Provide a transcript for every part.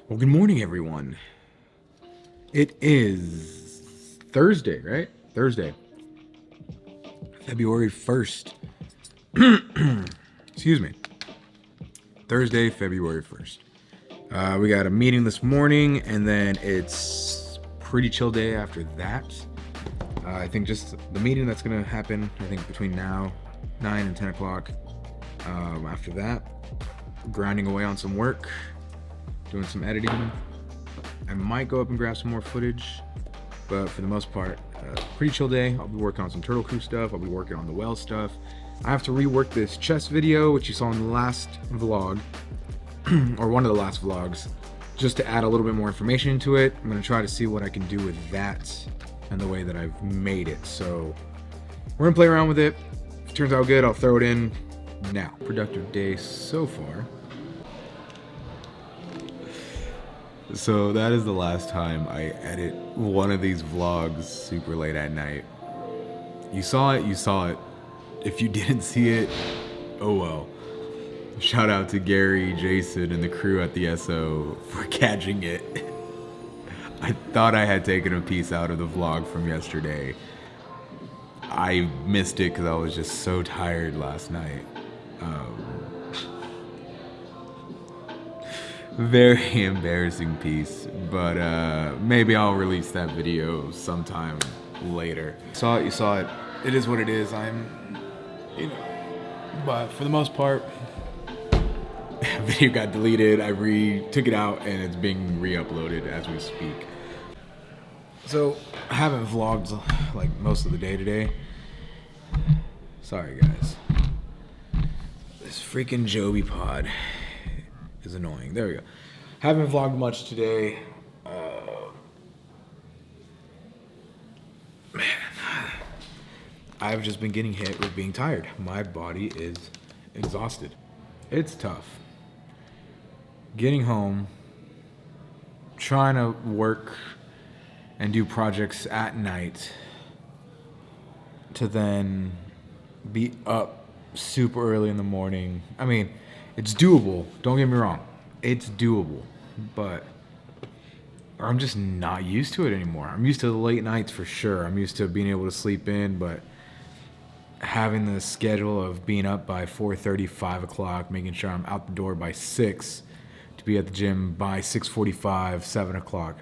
Well, good morning, everyone. It is Thursday, right? Thursday, February 1st. Excuse me. Thursday, February 1st. We got a meeting this morning, and then it's pretty chill day after that. I think just the meeting that's going to happen, I think between now, 9 and 10 o'clock. After that, grinding away on some work, doing some editing. I might go up and grab some more footage, but for the most part, pretty chill day. I'll be working on some Turtle Crew stuff. I'll be working on the well stuff. I have to rework this chess video, which you saw in the last vlog, or one of the last vlogs, just to add a little bit more information into it. I'm gonna try to see what I can do with that and the way that I've made it. So we're gonna play around with it. If it turns out good, I'll throw it in now. Productive day so far. So that is the last time I edit one of these vlogs super late at night. You saw it, you saw it. If you didn't see it, oh well. Shout out to Gary, Jason, and the crew at the SO for catching it. I thought I had taken a piece out of the vlog from yesterday. I missed it because I was just so tired last night. Very embarrassing piece, but maybe I'll release that video sometime later. Saw it, you saw it. It is what it is. But for the most part, video got deleted. I took it out and it's being re-uploaded as we speak. So I haven't vlogged like most of the day today. Sorry guys. This freaking Joby pod is annoying. There we go. Haven't vlogged much today. Man, I've just been getting hit with being tired. My body is exhausted. It's tough. Getting home, trying to work and do projects at night, to then be up super early in the morning. I mean, it's doable, don't get me wrong. It's doable, but I'm just not used to it anymore. I'm used to the late nights for sure. I'm used to being able to sleep in, but having the schedule of being up by 4:30, 5 o'clock, making sure I'm out the door by 6 to be at the gym by 6:45, 7 o'clock.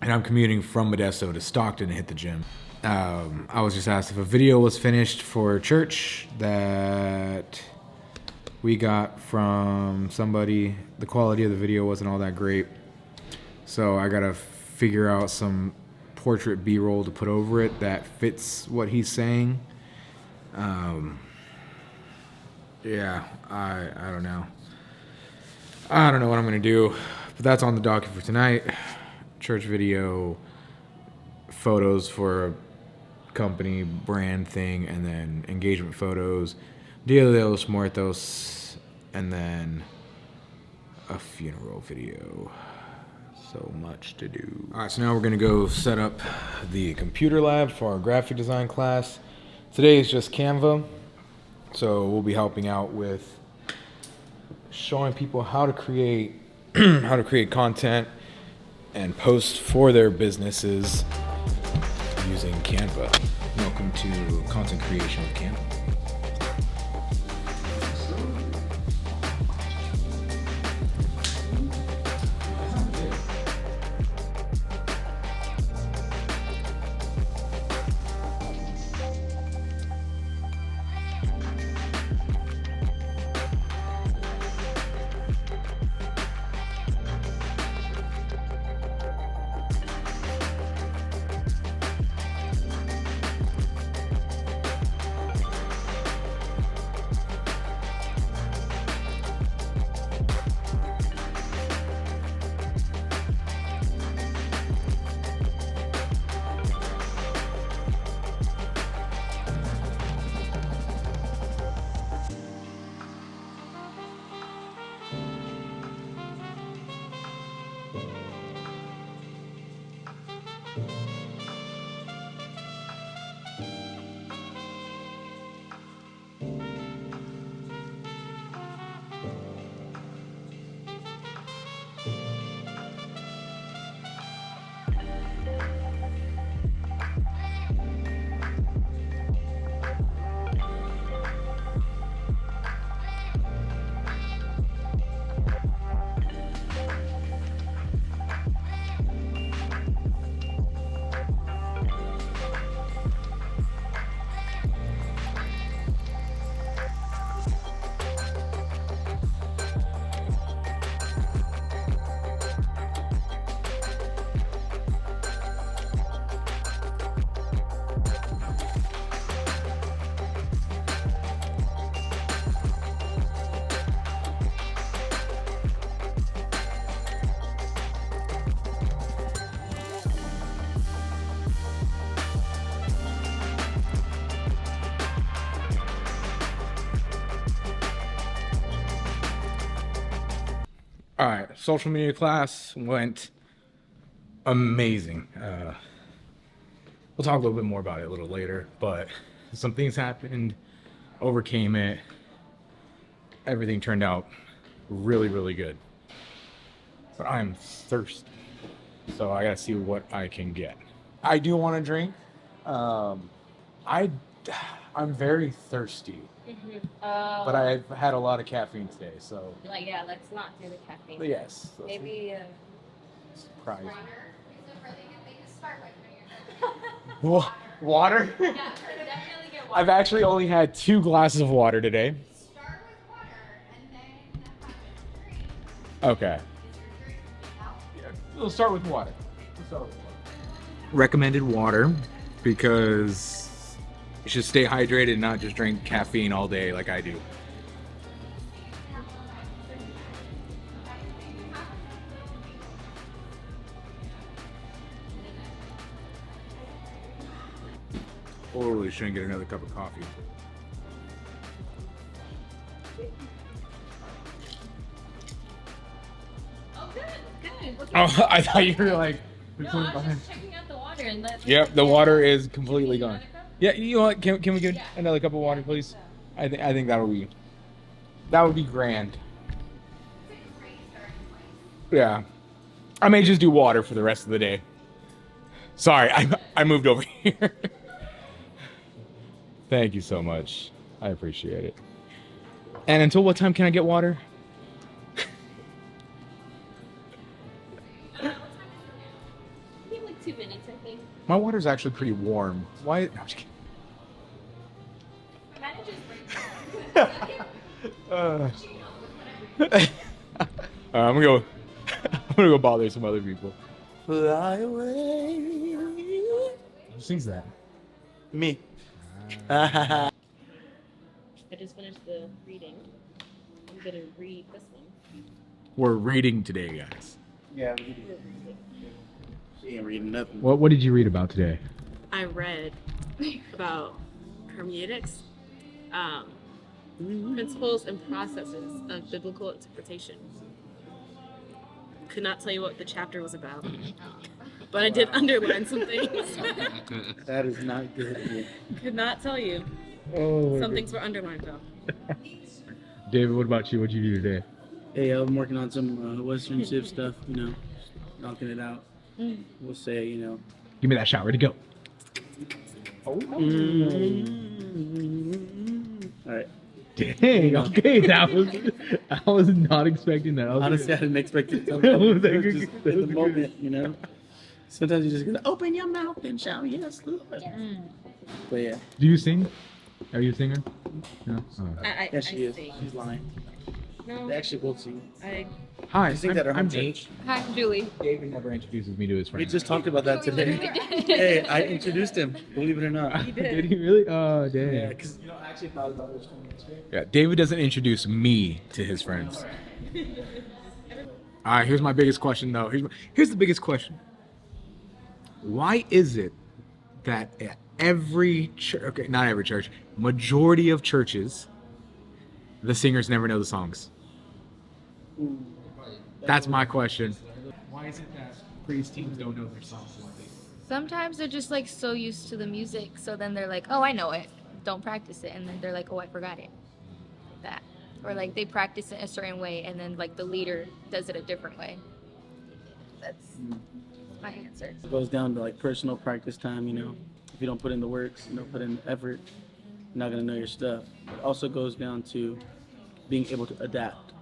And I'm commuting from Modesto to Stockton to hit the gym. I was just asked if a video was finished for church that we got from somebody. The quality of the video wasn't all that great. So I gotta figure out some portrait B-roll to put over it that fits what he's saying. Yeah, I don't know. I don't know what I'm gonna do, but that's on the docket for tonight. Church video, photos for a company brand thing, and then engagement photos, Dia de los Muertos, and then a funeral video. So much to do. All right, so now we're gonna go set up the computer lab for our graphic design class. Today is just Canva, so we'll be helping out with showing people how to create how to create content and post for their businesses using Canva. Welcome to content creation with Canva. All right, social media class went amazing. We'll talk a little bit more about it a little later, but some things happened, overcame it. Everything turned out really, really good. But I'm thirsty, so I gotta see what I can get. I do want to drink. I'm very thirsty, but I've had a lot of caffeine today, so Like, yeah, let's not do the caffeine. yes. Maybe. Surprise. Water. Water? Yeah, definitely get water. I've actually only had 2 glasses of water today. Start with water and then have a drink. Okay. We'll start with water. Recommended water because you should stay hydrated and not just drink caffeine all day like I do. Totally shouldn't get another cup of coffee. Oh, good, good. Okay. Oh, I thought you were like. No, I was just checking out the water and that. Yep, the water is completely gone. Another cup? Yeah, you know what? Can we get Yeah. another cup of water, please? I think that would be grand. Yeah, I may just do water for the rest of the day. Sorry, I moved over here. Thank you so much. I appreciate it. And until what time can I get water? Maybe like 2 minutes, I think. My water's actually pretty warm. Why? No, I'm just kidding. I'm gonna go. I'm gonna go bother some other people. Fly away. Who sings that? Me. I just finished the reading. I'm gonna read this one. We're reading today, guys. Yeah, she ain't reading nothing. What did you read about today? I read about hermeneutics, principles and processes of biblical interpretation. Could not tell you what the chapter was about, but I did underline some things. That is not good. Could not tell you. Oh, Some things were underlined though. David, what about you? What'd you do today? Hey, I'm working on some Western Civ stuff, knocking it out. We'll say, Give me that shot. Ready to go. All right. Dang. Okay, I was not expecting that. Honestly, I didn't expect it. That It was was just in the moment, Sometimes you just gotta open your mouth and shout, yes, Lord. But yeah. Do you sing? Are you a singer? No. Oh. Yeah, she is. see. She's lying. No, They actually both sing. Hi, I think that our I'm home Nate. church. Hi, I'm Julie. David never introduces me to his We friends. just talked about that today. Hey, I introduced him, believe it or not. Did he really? Oh, dang. Yeah, because I actually thought about this one yesterday. Yeah, David doesn't introduce me to his friends. All right, here's my biggest question, though. Here's the biggest question. Why is it that at every church, okay, not every church, majority of churches, the singers never know the songs? That's my question. Why is it that praise teams don't know their songs? Sometimes they're just like so used to the music, so then they're like, "Oh, I know it. Don't practice it," and then they're like, "Oh, I forgot it." That, or like they practice it a certain way, and then like the leader does it a different way. That's my answer. It goes down to like personal practice time, If you don't put in the works, put in the effort, you're not gonna know your stuff. It also goes down to being able to adapt.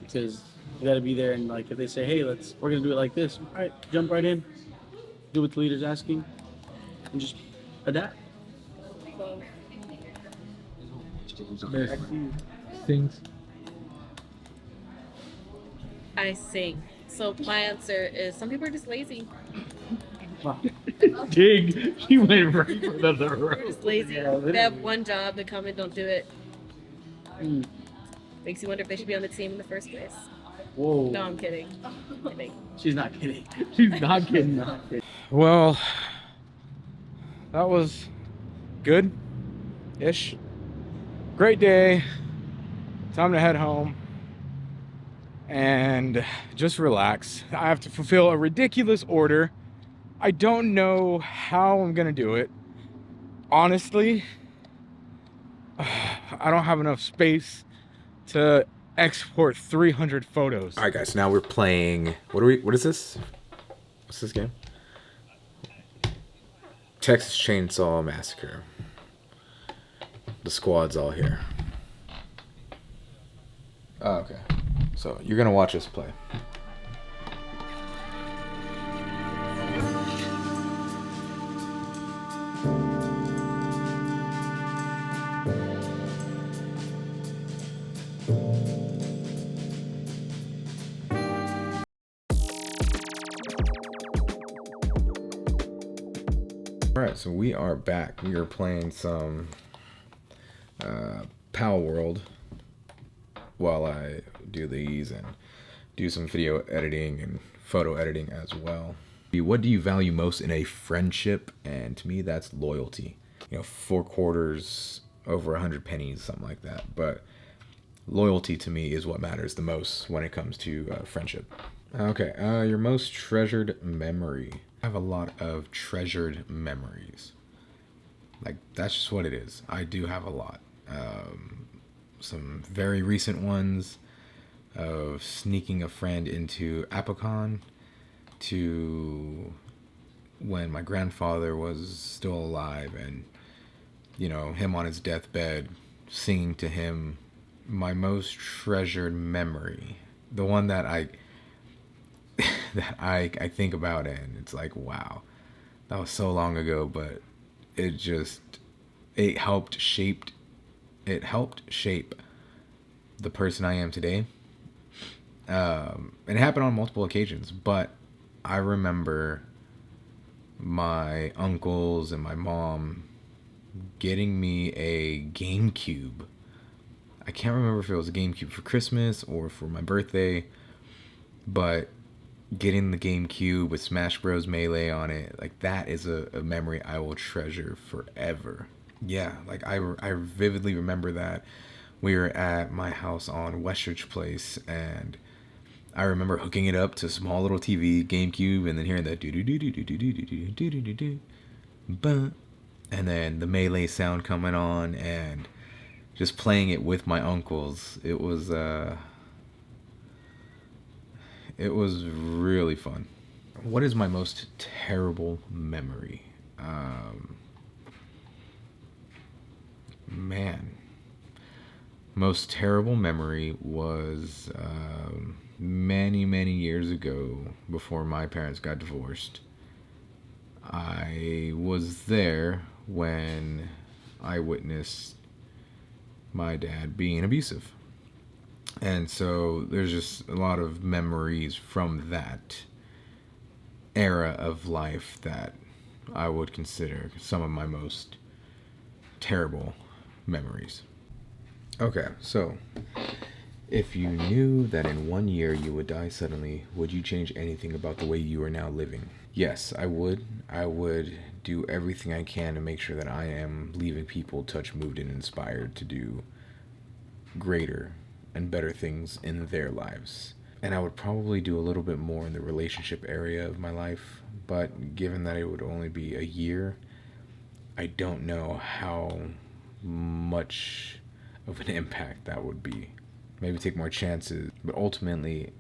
Because you gotta be there and like if they say, hey, we're gonna do it like this, all right, jump right in, do what the leader's asking, and just adapt. Sings. I sing. So my answer is some people are just lazy. Dig. She went right for the They're road. just lazy. Yeah, They have one job, they come and don't do it. Mm. Makes you wonder if they should be on the team in the first place. Whoa. No, I'm kidding. Kidding. She's not kidding. She's not kidding. Not kidding. Well, that was good-ish. Great day. Time to head home. and just relax. I have to fulfill a ridiculous order. I don't know how I'm gonna do it. Honestly, I don't have enough space to export 300 photos. All right, guys, now we're playing, what is this? What's this game? Texas Chainsaw Massacre. The squad's all here. Oh, okay. So you're gonna watch us play. Alright, so we are back. We are playing some Pal World while I do these and do some video editing and photo editing as well. What do you value most in a friendship? And to me, that's loyalty. You know, 4 quarters, over 100 pennies, something like that. But loyalty to me is what matters the most when it comes to friendship. Okay, your most treasured memory. I have a lot of treasured memories. Like, that's just what it is. I do have a lot. Some very recent ones of sneaking a friend into Apocon, to when my grandfather was still alive and, you know, him on his deathbed, singing to him. My most treasured memory, the one that I think about, and it's like, wow, that was so long ago, but it helped shape the person I am today. And it happened on multiple occasions, but I remember my uncles and my mom getting me a GameCube. I can't remember if it was a GameCube for Christmas or for my birthday, but getting the GameCube with Smash Bros. Melee on it, like, that is a memory I will treasure forever. Yeah, like, I vividly remember that we were at my house on Westchurch Place, and I remember hooking it up to a small little TV, GameCube, and then hearing that do-do-do-do-do-do-do-do-do-do-do-do, and then the Melee sound coming on, and just playing it with my uncles. It was really fun. What is my most terrible memory? Most terrible memory was many years ago, before my parents got divorced. I was there when I witnessed my dad being abusive. And so there's just a lot of memories from that era of life that I would consider some of my most terrible memories. Okay, so if you knew that in 1 year you would die suddenly, would you change anything about the way you are now living? Yes, I would. I would do everything I can to make sure that I am leaving people touched, moved, and inspired to do greater and better things in their lives. And I would probably do a little bit more in the relationship area of my life, but given that it would only be a year, I don't know how much of an impact that would be. Maybe take more chances, but ultimately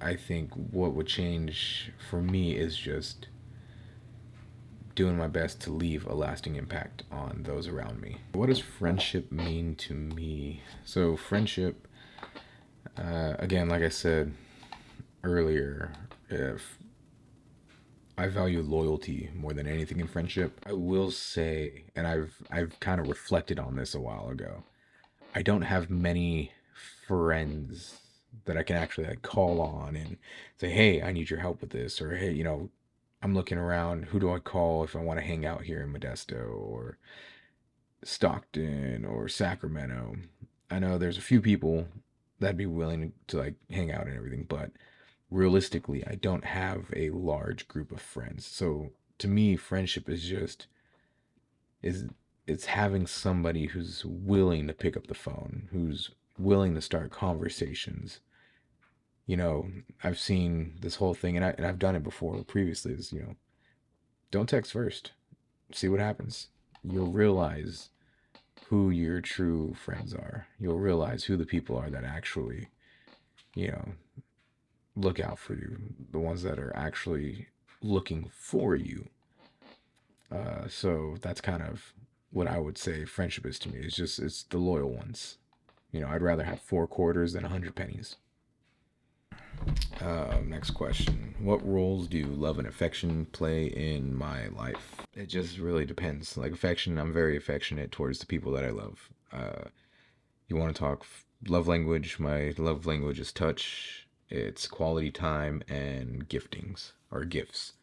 I think what would change for me is just doing my best to leave a lasting impact on those around me. What does friendship mean to me? So friendship, again, like I said earlier, if I value loyalty more than anything in friendship. I will say, and I've kind of reflected on this a while ago, I don't have many friends that I can actually like call on and say, hey, I need your help with this, or hey, you know, I'm looking around, who do I call if I want to hang out here in Modesto or Stockton or Sacramento? I know there's a few people that'd be willing to like hang out and everything, but realistically, I don't have a large group of friends. So to me, friendship is just it's having somebody who's willing to pick up the phone, who's willing to start conversations, You know, I've seen this whole thing, and I've done it before previously. Is, you know, don't text first. See what happens. You'll realize who your true friends are. You'll realize who the people are that actually, you know, look out for you. The ones that are actually looking for you. So that's kind of what I would say friendship is to me. It's the loyal ones. You know, I'd rather have 4 quarters than 100 pennies. Next question. What roles do love and affection play in my life? It just really depends. Like affection, I'm very affectionate towards the people that I love. You want to talk love language? My love language is touch. It's quality time and giftings or gifts.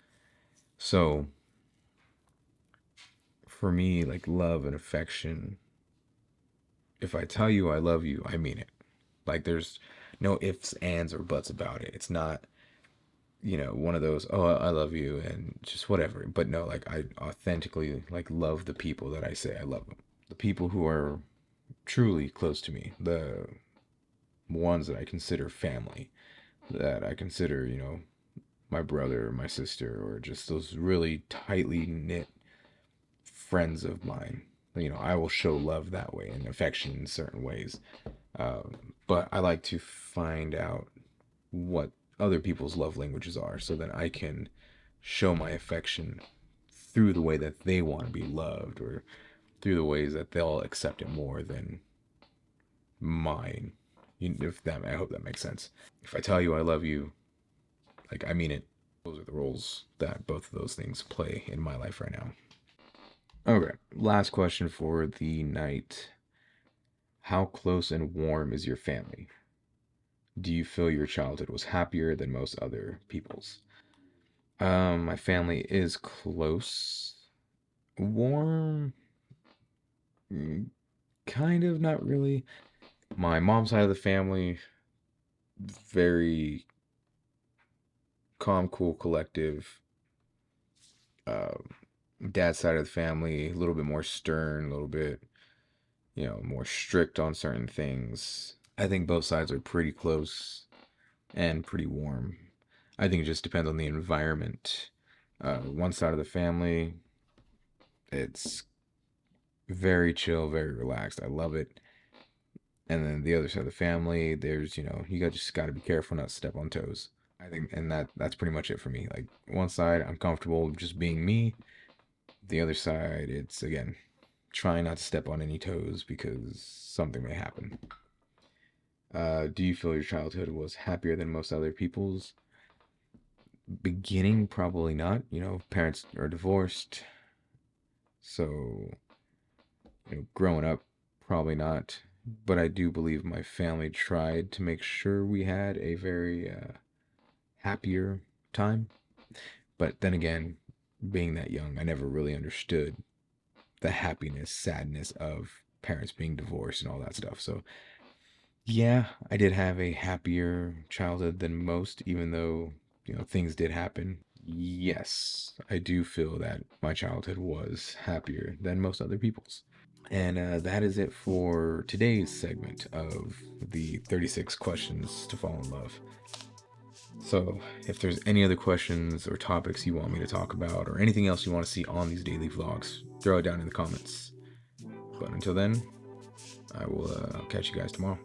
So for me, like love and affection, if I tell you I love you, I mean it. Like there's no ifs, ands, or buts about it. It's not, you know, one of those, oh, I love you and just whatever. But no, like I authentically like love the people that I say I love them. The people who are truly close to me, the ones that I consider family, that I consider, you know, my brother or my sister, or just those really tightly knit friends of mine. You know, I will show love that way and affection in certain ways. But I like to find out what other people's love languages are so that I can show my affection through the way that they want to be loved, or through the ways that they'll accept it more than mine. I hope that makes sense. If I tell you I love you, like I mean it. Those are the roles that both of those things play in my life right now. Okay, last question for the night. How close and warm is your family? Do you feel your childhood was happier than most other people's? My family is close. Warm, kind of, not really. My mom's side of the family, very calm, cool, collective. Dad's side of the family, a little bit more stern, a little bit, you know, more strict on certain things. I think both sides are pretty close and pretty warm. I think it just depends on the environment. One side of the family, it's very chill, very relaxed. I love it. And then the other side of the family, there's, you know, just got to be careful not to step on toes. I think, and that's pretty much it for me. Like one side, I'm comfortable just being me. The other side, it's again, trying not to step on any toes because something may happen. Do you feel your childhood was happier than most other people's? Beginning, probably not. You know, parents are divorced. So, you know, growing up, probably not. But I do believe my family tried to make sure we had a very happier time. But then again, being that young, I never really understood the happiness, sadness of parents being divorced and all that stuff. So yeah, I did have a happier childhood than most, even though, you know, things did happen. Yes, I do feel that my childhood was happier than most other people's. And that is it for today's segment of the 36 questions to fall in love. So if there's any other questions or topics you want me to talk about, or anything else you want to see on these daily vlogs, throw it down in the comments. But until then, I will catch you guys tomorrow.